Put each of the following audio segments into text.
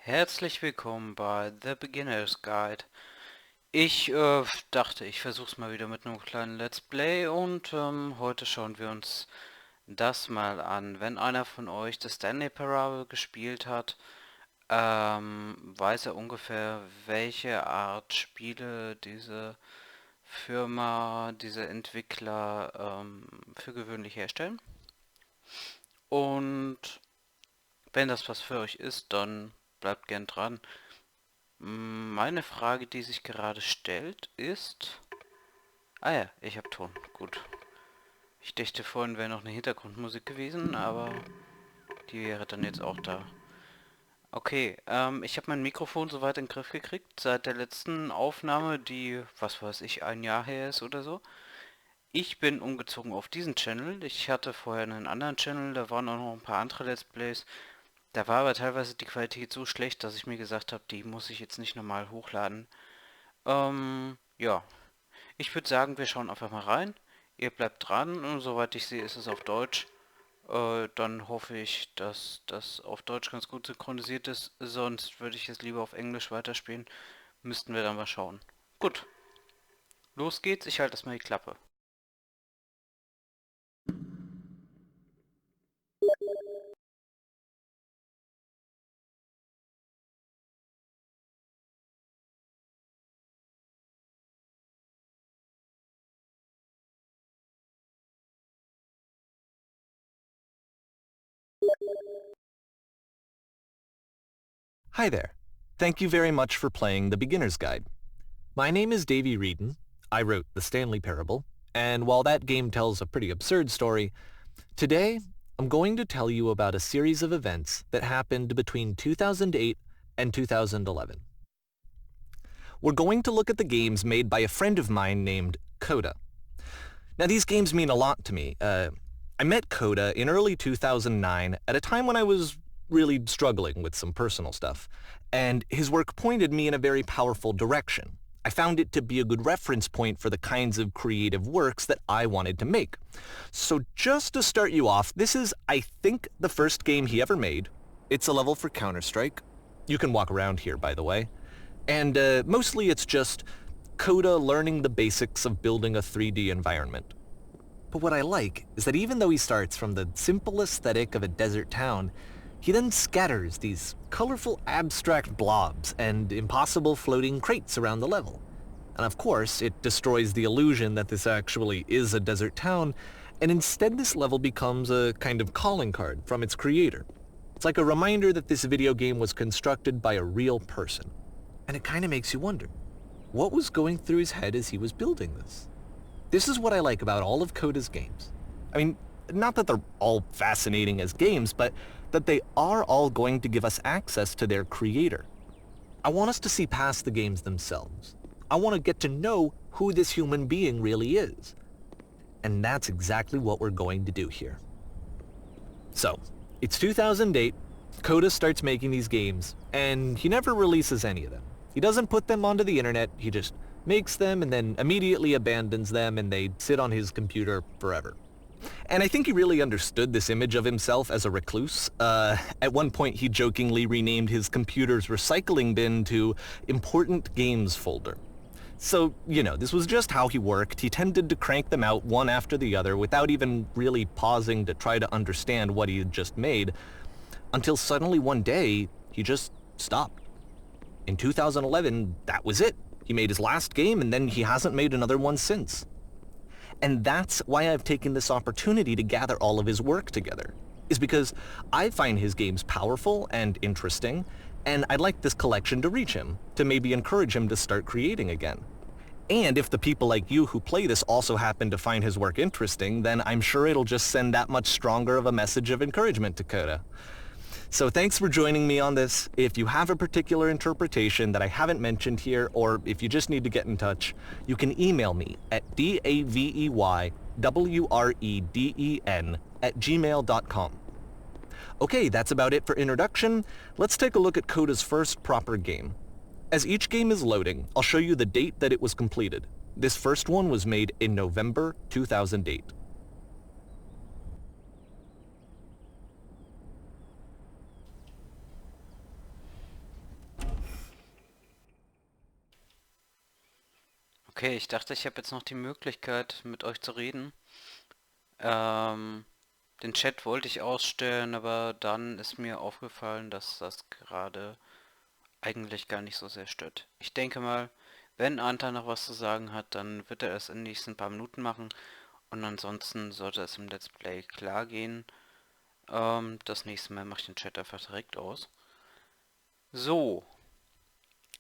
Herzlich willkommen bei The Beginner's Guide. Ich dachte, ich versuch's mal wieder mit einem kleinen Let's Play und heute schauen wir uns das mal an. Wenn einer von euch das Stanley Parable gespielt hat, weiß er ungefähr, welche Art Spiele diese Firma, diese Entwickler für gewöhnlich herstellen. Und wenn das was für euch ist, dann bleibt gern dran. Meine Frage, die sich gerade stellt, ist... Ah ja, ich habe Ton. Gut. Ich dachte vorhin wäre noch eine Hintergrundmusik gewesen, aber die wäre dann jetzt auch da. Okay, ich habe mein Mikrofon soweit in den Griff gekriegt, seit der letzten Aufnahme, die, was weiß ich, ein Jahr her ist oder so. Ich bin umgezogen auf diesen Channel. Ich hatte vorher einen anderen Channel, da waren auch noch ein paar andere Let's Plays. Da war aber teilweise die Qualität so schlecht, dass ich mir gesagt habe, die muss ich jetzt nicht nochmal hochladen. Ja. Ich würde sagen, wir schauen einfach mal rein. Ihr bleibt dran und soweit ich sehe, ist es auf Deutsch. Dann hoffe ich, dass das auf Deutsch ganz gut synchronisiert ist. Sonst würde ich es lieber auf Englisch weiterspielen. Müssten wir dann mal schauen. Gut, los geht's. Ich halte erstmal die Klappe. Hi there. Thank you very much for playing The Beginner's Guide. My name is Davey Reedon. I wrote The Stanley Parable, and while that game tells a pretty absurd story, today I'm going to tell you about a series of events that happened between 2008 and 2011. We're going to look at the games made by a friend of mine named Coda. Now these games mean a lot to me. I met Coda in early 2009 at a time when I was really struggling with some personal stuff, and his work pointed me in a very powerful direction. I found it to be a good reference point for the kinds of creative works that I wanted to make. So just to start you off, this is, I think, the first game he ever made. It's a level for Counter-Strike. You can walk around here, by the way. And mostly it's just Coda learning the basics of building a 3D environment. But what I like is that even though he starts from the simple aesthetic of a desert town, he then scatters these colorful abstract blobs and impossible floating crates around the level. And of course, it destroys the illusion that this actually is a desert town, and instead this level becomes a kind of calling card from its creator. It's like a reminder that this video game was constructed by a real person. And it kind of makes you wonder, what was going through his head as he was building this? This is what I like about all of Coda's games. I mean, not that they're all fascinating as games, but that they are all going to give us access to their creator. I want us to see past the games themselves. I want to get to know who this human being really is. And that's exactly what we're going to do here. So, it's 2008, Coda starts making these games, and he never releases any of them. He doesn't put them onto the internet, he just makes them and then immediately abandons them, and they sit on his computer forever. And I think he really understood this image of himself as a recluse. At one point he jokingly renamed his computer's recycling bin to Important Games Folder. So, you know, this was just how he worked. He tended to crank them out one after the other without even really pausing to try to understand what he had just made, until suddenly one day he just stopped. In 2011, that was it. He made his last game and then he hasn't made another one since. And that's why I've taken this opportunity to gather all of his work together, is because I find his games powerful and interesting, and I'd like this collection to reach him, to maybe encourage him to start creating again. And if the people like you who play this also happen to find his work interesting, then I'm sure it'll just send that much stronger of a message of encouragement to Coda. So thanks for joining me on this. If you have a particular interpretation that I haven't mentioned here, or if you just need to get in touch, you can email me at daveywreden@gmail.com. Okay, that's about it for introduction. Let's take a look at Coda's first proper game. As each game is loading, I'll show you the date that it was completed. This first one was made in November 2008. Okay, ich dachte, ich habe jetzt noch die Möglichkeit, mit euch zu reden. Ähm, Den Chat wollte ich ausstellen, aber dann ist mir aufgefallen, dass das gerade eigentlich gar nicht so sehr stört. Ich denke mal, wenn Anta noch was zu sagen hat, dann wird er es in den nächsten paar Minuten machen und ansonsten sollte es im Let's Play klar gehen. Das nächste Mal mache ich den Chat einfach direkt aus. So,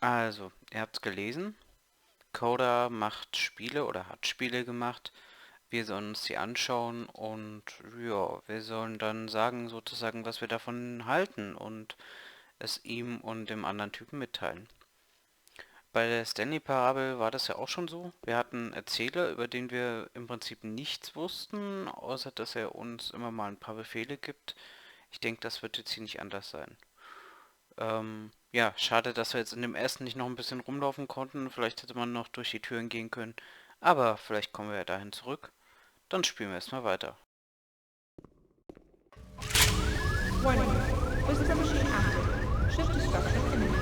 also, ihr habt es gelesen. Coda macht Spiele oder hat Spiele gemacht. Wir sollen uns die anschauen und ja, wir sollen dann sagen sozusagen, was wir davon halten und es ihm und dem anderen Typen mitteilen. Bei der Stanley Parable war das ja auch schon so. Wir hatten einen Erzähler, über den wir im Prinzip nichts wussten, außer dass er uns immer mal ein paar Befehle gibt. Ich denke, das wird jetzt hier nicht anders sein. Ja, schade, dass wir jetzt in dem ersten nicht noch ein bisschen rumlaufen konnten. Vielleicht hätte man noch durch die Türen gehen können. Aber vielleicht kommen wir ja dahin zurück. Dann spielen wir erstmal weiter. Warning. Whisper machine active. Shift destruction imminent.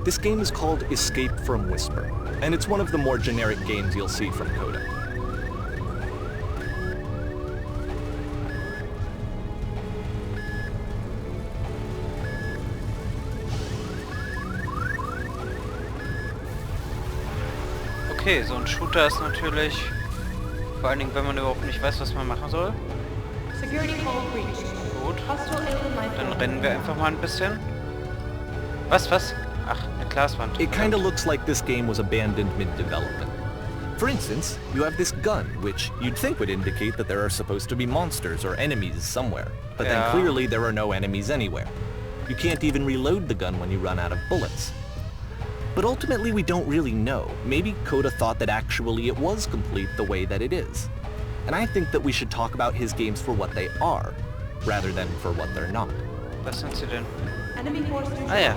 This game is called Escape from Whisper, and it's one of the more generic games you'll see from Coda. Okay, so ein Shooter ist natürlich, vor allen Dingen, wenn man überhaupt nicht weiß, was man machen soll. Security call breached. Gut, Hostile alien life dann form. rennen wir einfach mal ein bisschen. Was? Ach, eine Glaswand. It kinda looks like this game was abandoned mid-development. For instance, you have this gun, which you'd think would indicate that there are supposed to be monsters or enemies somewhere. But then Yeah. clearly there are no enemies anywhere. You can't even reload the gun when you run out of bullets. But ultimately we don't really know. Maybe Coda thought that actually it was complete the way that it is. And I think that we should talk about his games for what they are, rather than for what they're not. Was sind sie denn? Enemy force neutralized. Ah ja.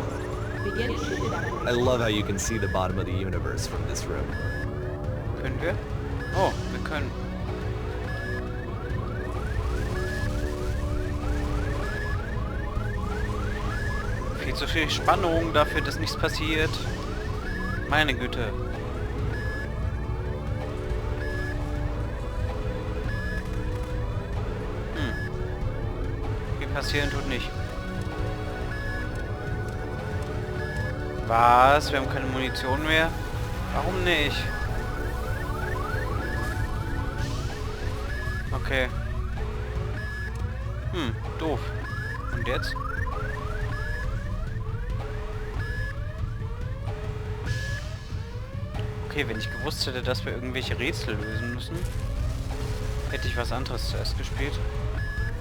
Begin shoot evacuation. I love how you can see the bottom of the universe from this room. Können wir? Oh, wir können. Viel zu viel Spannung dafür, dass nichts passiert. Meine Güte. Viel passieren tut nicht. Was? Wir haben keine Munition mehr? Warum nicht? Okay. Doof. Und jetzt? Okay, wenn ich gewusst hätte, dass wir irgendwelche Rätsel lösen müssen, hätte ich was anderes zuerst gespielt.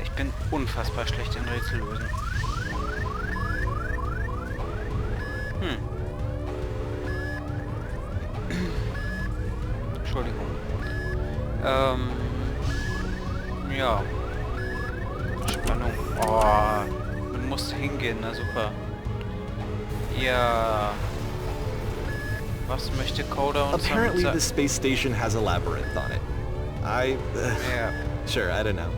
Ich bin unfassbar schlecht in Rätsel lösen. Entschuldigung. Ja. Spannung. Oh, man musste hingehen, na super. Ja. Was möchte Coda uns Apparently damit the space station has a labyrinth on it. Ja. Sure, I don't know.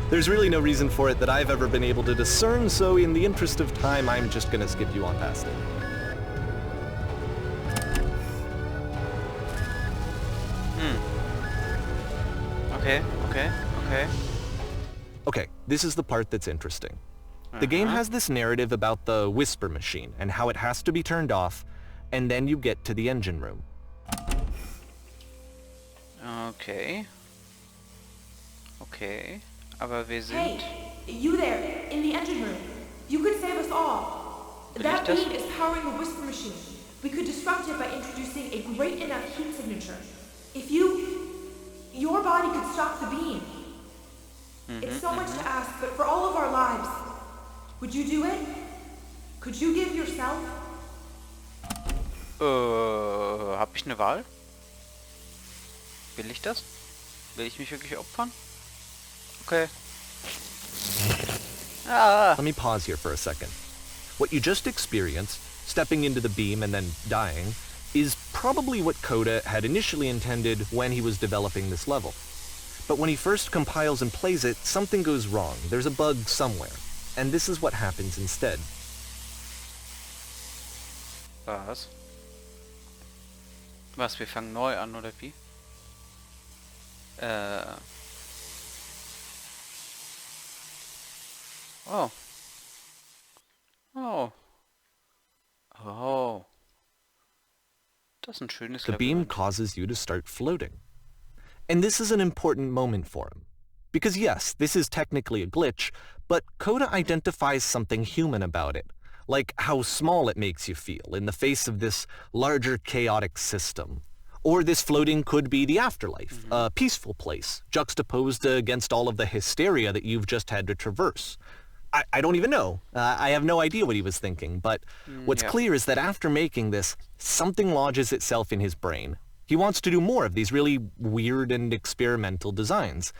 There's really no reason for it that I've ever been able to discern, so in the interest of time, I'm just gonna skip you on past it. Okay. Okay, this is the part that's interesting. The game has this narrative about the whisper machine and how it has to be turned off, and then you get to the engine room. Okay. Aber wir sind... Hey, you there, in the engine room. You could save us all. That das? beam is powering the whisper machine. We could disrupt it by introducing a great enough heat signature. If your body could stop the beam. It's so much to ask, but for all of our lives, would you do it? Could you give yourself? Hab ich eine Wahl? Will ich das? Will ich mich wirklich opfern? Okay. Let me pause here for a second. What you just experienced, stepping into the beam and then dying, is probably what Coda had initially intended when he was developing this level. But when he first compiles and plays it, something goes wrong. There's a bug somewhere. And this is what happens instead. Was? Was, wir fangen neu an, oder wie? Oh. Oh. Oh. Das ist ein schönes The beam Labyrinth. causes you to start floating. And this is an important moment for him. Because yes, this is technically a glitch, but Coda identifies something human about it, like how small it makes you feel in the face of this larger chaotic system. Or this floating could be the afterlife, a peaceful place, juxtaposed against all of the hysteria that you've just had to traverse. I don't even know. I have no idea what he was thinking, but what's yeah. clear is that after making this, something lodges itself in his brain. He wants to do more of these really weird and experimental designs.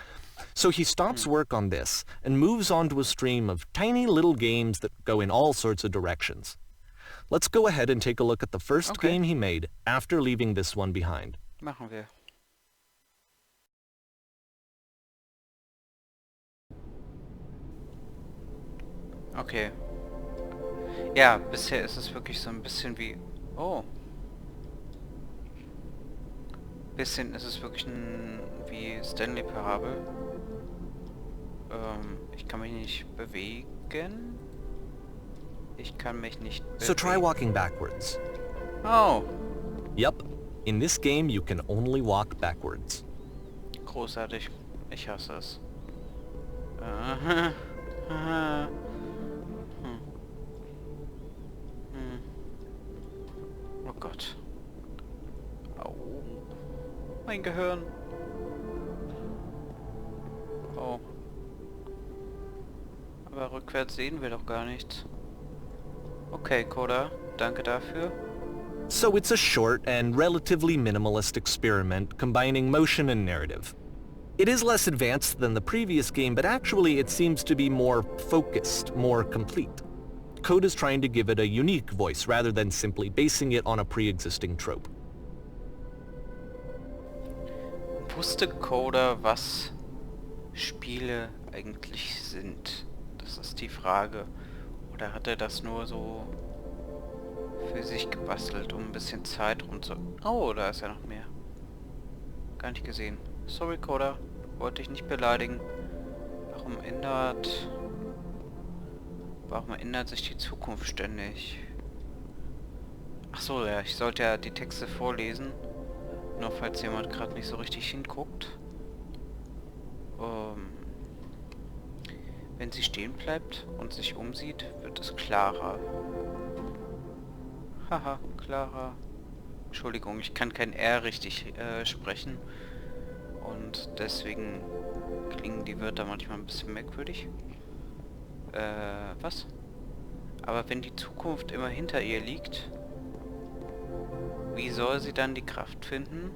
So he stops work on this and moves on to a stream of tiny little games that go in all sorts of directions. Let's go ahead and take a look at the first game he made after leaving this one behind. Machen wir. Okay. Ja, bisher ist es wirklich so ein bisschen wie... Oh. Bisschen ist es wirklich wie Stanley Parable. Ich kann mich nicht bewegen. Ich kann mich nicht bewegen. So try walking backwards. Oh. Yep. In this game, you can only walk backwards. Großartig. Ich hasse es. Aha. Aha. Oh Gott. Au. Mein Gehirn. Oh. Aber rückwärts sehen wir doch gar nichts. Okay, Coda. Danke dafür. So it's a short and relatively minimalist experiment combining motion and narrative. It is less advanced than the previous game, but actually it seems to be more focused, more complete. Coda's trying to give it a unique voice rather than simply basing it on a pre-existing trope. Wusste Coda, was Spiele eigentlich sind? Das ist die Frage. Oder hat er das nur so für sich gebastelt, um ein bisschen Zeit rumzu... Oh, da ist ja noch mehr. Gar nicht gesehen. Sorry, Coda. Wollte ich nicht beleidigen. Warum ändert sich die Zukunft ständig? Ach so, ja, ich sollte ja die Texte vorlesen. Nur falls jemand gerade nicht so richtig hinguckt. Wenn sie stehen bleibt und sich umsieht, wird es klarer. Haha, klarer. Entschuldigung, ich kann kein R richtig sprechen. Und deswegen klingen die Wörter manchmal ein bisschen merkwürdig. Was? Aber wenn die Zukunft immer hinter ihr liegt, wie soll sie dann die Kraft finden?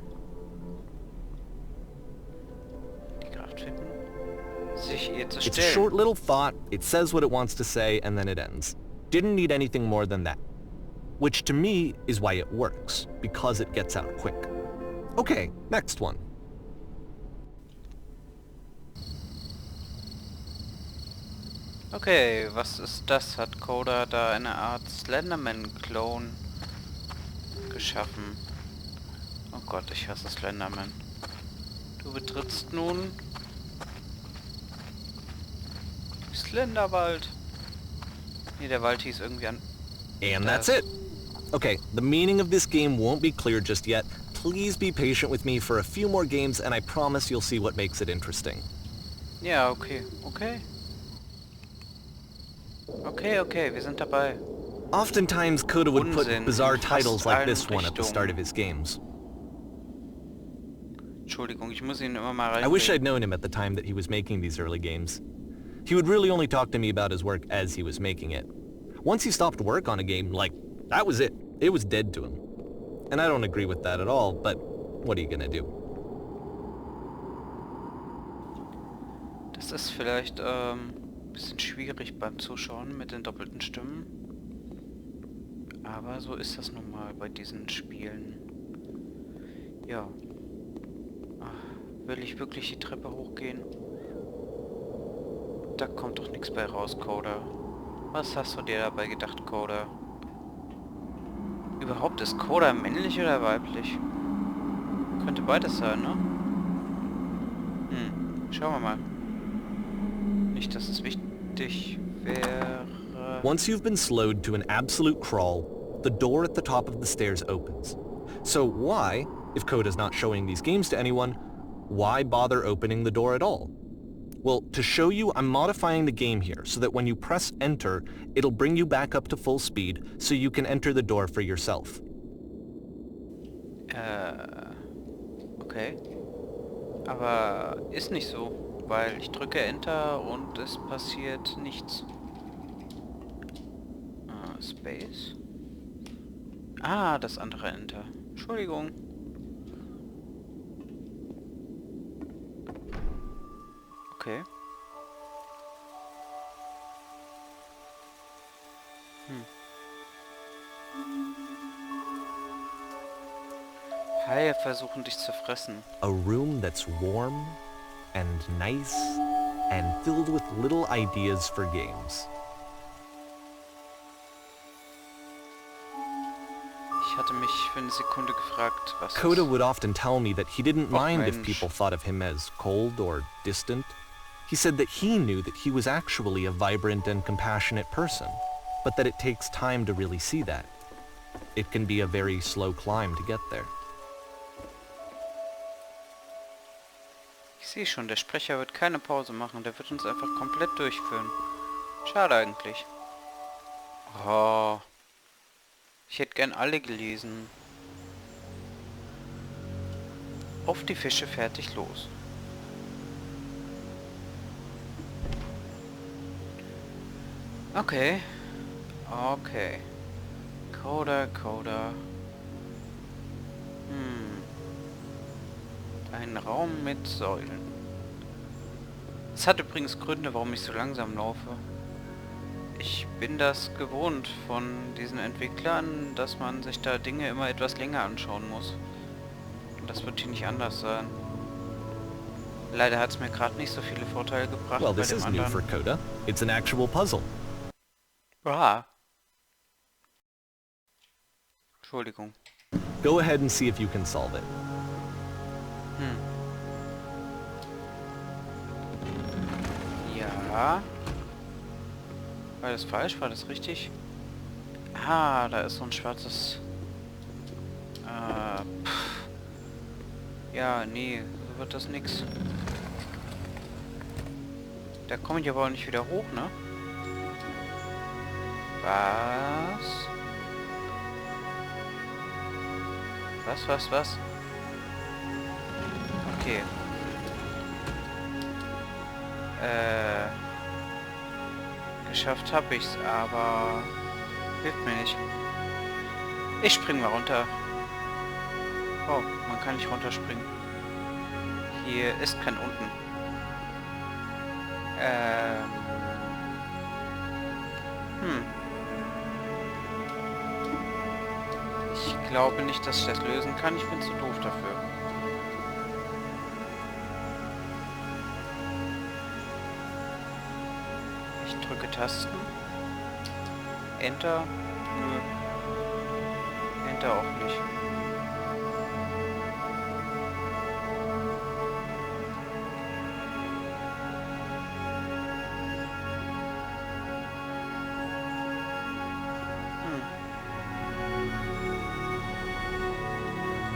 Sich ihr zu It's a stellen. short little thought, it says what it wants to say, and then it ends. Didn't need anything more than that. Which to me is why it works, because it gets out quick. Okay, next one. Okay, was ist das? Hat Coda da eine Art Slenderman-Clone geschaffen? Oh Gott, ich hasse Slenderman. Du betrittst nun Slenderwald. Nee, der Wald hieß irgendwie an... And that's it. Okay, the meaning of this game won't be clear just yet. Please be patient with me for a few more games and I promise you'll see what makes it interesting. Ja, okay. Okay, wir sind dabei. Oftentimes, Coda would put Unsinn bizarre in fast titles like allen this one at the start of Richtungen. his games. Entschuldigung, ich muss ihn immer mal I wish reinbringen. I'd known him at the time that he was making these early games. He would really only talk to me about his work as he was making it. Once he stopped work on a game, like, that was it. It was dead to him. And I don't agree with that at all, but what are you gonna do? Das ist vielleicht bisschen schwierig beim Zuschauen mit den doppelten Stimmen. Aber so ist das nun mal bei diesen Spielen. Ja. Ach, will ich wirklich die Treppe hochgehen? Da kommt doch nichts bei raus, Coda. Was hast du dir dabei gedacht, Coda? Überhaupt ist Coda männlich oder weiblich? Könnte beides sein, ne? Schauen wir mal. Nicht, dass es wichtig wäre... Once you've been slowed to an absolute crawl, the door at the top of the stairs opens. So why, if Coda's not showing these games to anyone, why bother opening the door at all? Well, to show you, I'm modifying the game here so that when you press enter, it'll bring you back up to full speed so you can enter the door for yourself. Okay. Aber ist nicht so, weil ich drücke enter und es passiert nichts. Space. Ah, das andere enter. Entschuldigung. Okay. Haie versuchen dich zu fressen. A room that's warm and nice and filled with little ideas for games. Ich hatte mich für eine Sekunde gefragt, was Coda ist. would often tell me that he didn't mind if Mensch. people thought of him as cold or distant. He said that he knew that he was actually a vibrant and compassionate person, but that it takes time to really see that. It can be a very slow climb to get there. Ich sehe schon, der Sprecher wird keine Pause machen, der wird uns einfach komplett durchführen. Schade eigentlich. Oh. Ich hätte gern alle gelesen. Auf die Fische, fertig, los. Okay. Okay. Coda. Ein Raum mit Säulen. Es hat übrigens Gründe, warum ich so langsam laufe. Ich bin das gewohnt von diesen Entwicklern, dass man sich da Dinge immer etwas länger anschauen muss. Und das wird hier nicht anders sein. Leider hat es mir gerade nicht so viele Vorteile gebracht Well, bei this dem is new for anderen. Coda. It's an actual puzzle. Ah. Entschuldigung. Go ahead and see if you can solve it. Ja. War das falsch? War das richtig? Ah, da ist so ein schwarzes... Ja, nee, so wird das nix. Da komme ich aber auch nicht wieder hoch, ne? Was? Was? Okay. Geschafft habe ich's, aber hilft mir nicht. Ich spring mal runter. Oh, man kann nicht runterspringen. Hier ist kein unten. Ich glaube nicht, dass ich das lösen kann. Ich bin zu doof dafür. Ich drücke Tasten. Enter. Nö. Enter auch nicht.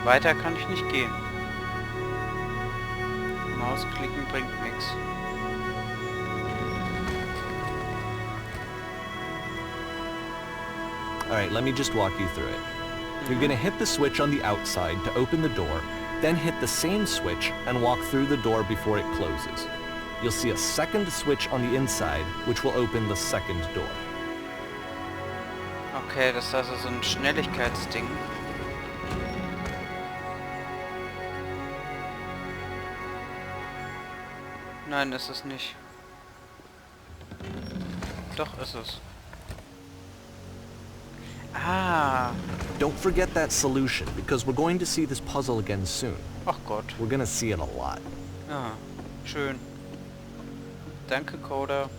Weiter kann ich nicht gehen. Mausklicken bringt nichts. Alright, let me just walk you through it. You're gonna hit the switch on the outside to open the door, then hit the same switch and walk through the door before it closes. You'll see a second switch on the inside, which will open the second door. Okay, das ist also so ein Schnelligkeitsding. Nein, ist es nicht. Doch, ist es. Ah. Don't forget that solution, because we're going to see this puzzle again soon. Ach Gott. We're gonna see it a lot. Ja, schön. Danke, Coda.